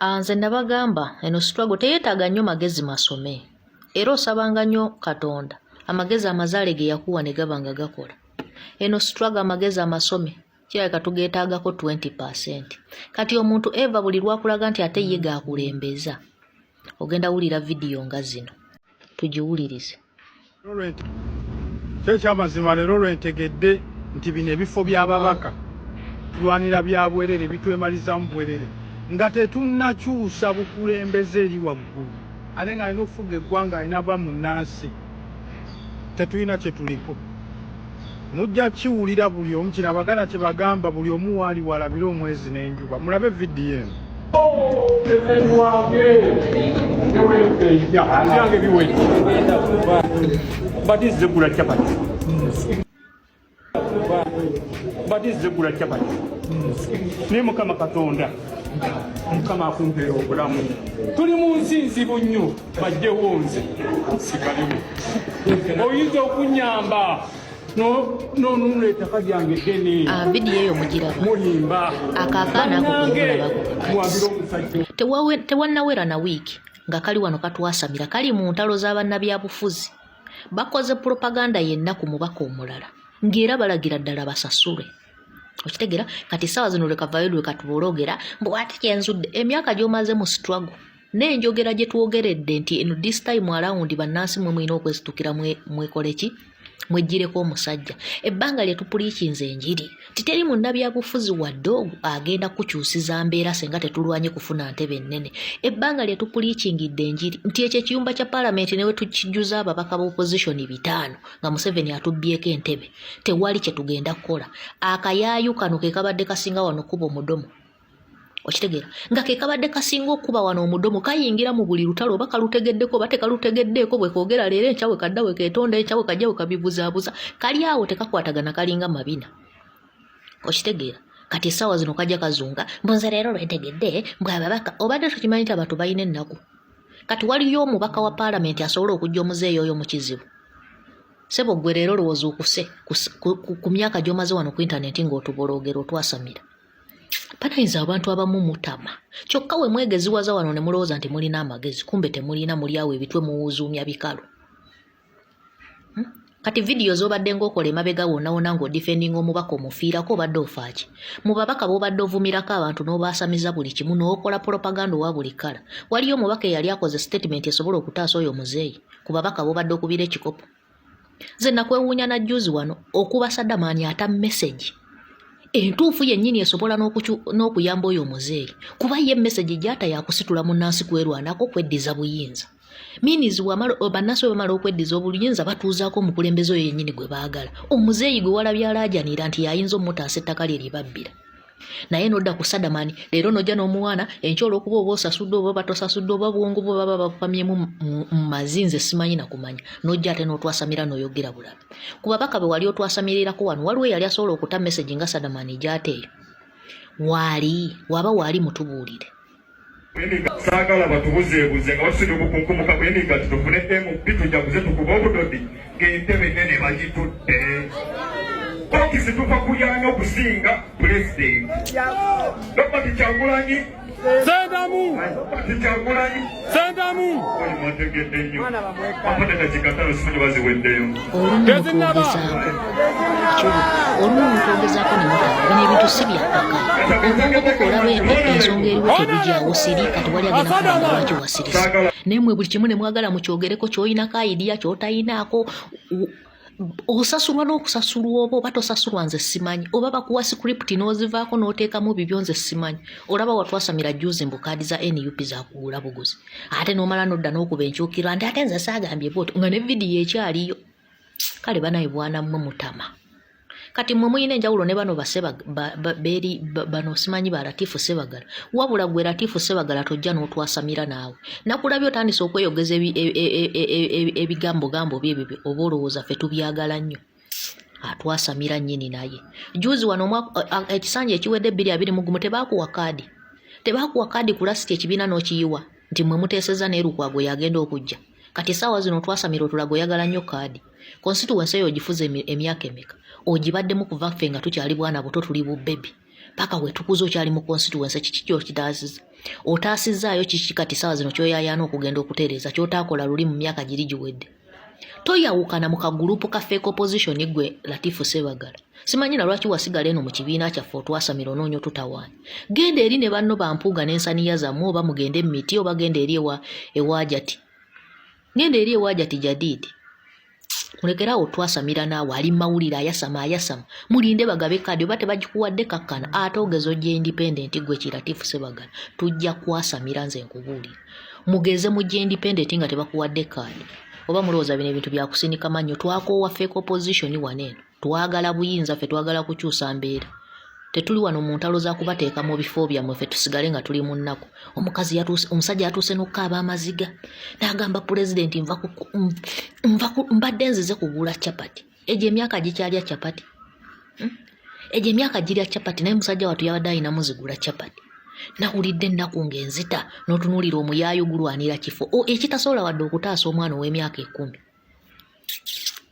Nze nabagamba eno struggle teyeetaaga nnyo magezi masome. Era osabanga nnyo Katonda. Amagezi amazaale ge yakuwa ne gaba nga gakola. Eno struggle amagezi amasome kirabika tugeetaagako 20%. Kati omuntu eva buli lwakulaga nti ate ye gaakulembeza. Ogenda wulira vidiyo nga zino. Tugiwulirize. Ky'ekyamazima leero lwentegedde nti bino ebifo by'ababaka tulwanira bya bwerere bitwemalizamu bwerere nga tetunnakyusa bukulembeze eri waggulu ate ng'alina okufuga eggwanga alina ba munnansi tetulina kye tuliko mujja kiwulira buli omu kirabagana kye bagamba buli omu waali walabire omwezi n'enjuba mulabe vidiyo eno batizegula capati batizegula capati ne mukama Katonda mukama akumpeera obulamu tuli mu nsi nzibu nnyo bajjewo nze sigaliwo oyinza okunyamba nonuleeta kalyange eddene vidiyo eyo mugiraba mulimba akaakaana ako tewannawera na wiiki nga kali wano katwasamira kali mu ntalo z'abannabyabufuzi bakoze propaganda yennaku mubaka omulala ng'era balagira ddala basasule okitegera kati sawa zino lekavayo lwe katubologera mbu ate kyenzudde emyaka gy'omaze mu struggle n'enjogera gye twogeredde nti eno this time around bannansi mwe mulina okwesitukira mwekoleki mwejjireko omusajja ebbanga lye tupuliikinze enjiri titeri munnabyabufuzi wadde ogwo agenda kukyusiza mbeera senga tetulwanye kufuna ntebe ennene ebbanga lye tupuliikingidde enjiri nti ekyo ekiyumba kya paalamenti newe tukijjuza ababaka b'opposition 5 nga Museveni atubbyeko entebe tewali kye tugenda kukola akayaayu kano ke kabadde kasinga wano kuba omudomo okitegeera nga ke kabadde kasinga okuba wano omudomo kayingira mu buli lutalo oba kalutegeddeko oba tekalutegeddeeko bwe koogera leero enkyawe kaddawe keetonda enkyawe kajjawe kabibuzaabuza kali awo tekakwatagana kalinga mabina okitegeera kati essaawa zino kajja kazunga mbunze leero lwentegedde mbwe ababaka obadde tukimanyi nti abantu balina ennaku kati waliyo omubaka wa paalamenti asobola okujja omuzeeyi oyo mu kizibu sebo gwe leero lowooza okuse ku myaka gy'omaze wano ku intaneti ng'otubologera otwasamira patayinza abantu abamu mutama kyokka we mwegeziwaza wano ne mulowooza nti mulina amagezi kumbe temulina muli awo ebitwe muwuzuumya bikalu kati vidiyo z'obadde ng'okola emabega wonna ng'odifendinga omubaka omufiirako obadde ofaaki mu babaka b'obadde ovumirako abantu n'obaasamiza buli kimu n'okola propaganda owa buli kkala waliyo omubaka eyali akoze statement esobola okutaasa oyo muzeeyi ku babaka b'obadde okubira ekikopo nze nakwewuunya na jjuzi wano okuba Saddamaani ata message entuufu yennyini esobola n'okuyamba oyo omuzeeyi kuba ye message gy'ata yakusitula munnansi kwerwanako kweddiza buyinza minizi bannansi bwe bamala okweddiza obuyinza batuuzaako omukulembeze oyo yennyini gwe baagala omuzeeyi gwe walabye alaajanira nti yayinza omutaasa ettaka lye libabbira naye nodda ku Saddamaani leero nojja n'omuwaana enkyolo okuba oba osasudde oba batosasudde oba bwongo bwe baba bapamyemu mu mazinze simanyi nakumanya nojja ate n'otwasamira n'oyogera bulabe ku babaka be wali otwasamirirako wano waliwo eyali asobola okuta message nga Saddamaani gy'ateeyo waba mutubuulire saagala batubuzeebuze nga basudde okukunkumuka bweninga titufune MP tujaguze tukuba obudodi ng'entebe ennene bagitudde okisi tuva kulyanyo okusinga pulezidenti Robert Kyagulanyi mwategedde nnyo amateka kikatalo simanyi baziweddeyo olumu twogezaako nemutaba bino ebintu si byakkaka obwongo bukolaba ensonga eriwo tebugyawo siri kati wali agenda kubanga lwaki wasirisa naye mwe buli kimu ne mwagala mukyogereko ky'oyinako ayidiya ky'otayinaako osasulwa n'okusasulwa oba tosasulwa nze simanyi oba bakuwa script n'ozivaako n'oteekamu bibyo nze simanyi olaba watwasamira jjuzi mbu kaadi za NUP zakugula buguzi ate n'omala nodda n'okuba enkyukirwa nti ate nze saagambye bwoti nga ne vidiyo ekyaliyo kale banaye bwana mmwe mutama kati mmwe muyina enjawulo ne bano bano simanyi ba Latifu Sebagala wabula gwe Latifu Sebagala tojja n'otwasamira naawe nakulabye otandise okweyogeza ebigambo byebyo oba olowooza ffe tubyagala nnyo atwasamira nnyini naye juzi wano ekisanja ekiwedde 221 tebaakuwa kaadi kulasiti ekibiina n'okiyiwa nti mmwe muteeseza ne Lukwago yagenda okujja kati saawa zino twasamira otulaga oyagala nnyo kaadi constituency eyo ogifuza emyaka emeka ogibaddemu kuva ffe nga tukyali bwana buto tuli bu baby paka wetukuza okyali mu constituency kiki kyokitaasiza otaasizaayo kiki kati saawa zino kyoyayaana okugenda okutereeza kyotaakola luli mu myaka giri giwedde toyawukana mu kagurupu ka fake opposition gwe Latifu Ssebaggala simanyi na lwaki wasigala eno mu kibiina kyaffe otwasamira onoonyo tutawaanya genda eri ne banno bampuuga n'ensaniya zammwe oba mugende emiti oba genda eri ewaajati ngenda eri ewaajati jadiidi mulekerawo twasamira naawe ali mawulire ayasama mulinde bagabe kadi oba tebagikuwadde kakkana ate ogezo gye independent gwe Latifu Ssebaggala tujja kwasamira nze nkubuulira mugeze mu gye independent nga tebakuwadde kadi oba mulowooza bino ebintu byakusinika mannyo twakoowa fake opposition waneeno twagala buyinza ffe twagala kukyusa mbeera tetuli wano mu ntalo za kubateeka mu bifo byammwe ffe tusigale nga tuli mu nnaku omusajja yatuuse n'okukaaba amaziga n'agamba pulezidenti mbadde nzize kugula capati egyo emyaka gikyalya capati egyo emyaka girya capati naye musajja watu yabadde ayinamu zigula capati nawulidde ennaku ng'enzita n'otunuulira omuyaayo gulwanira kifo ekitasobola wadde okutaasa omwana ow'emyaka 10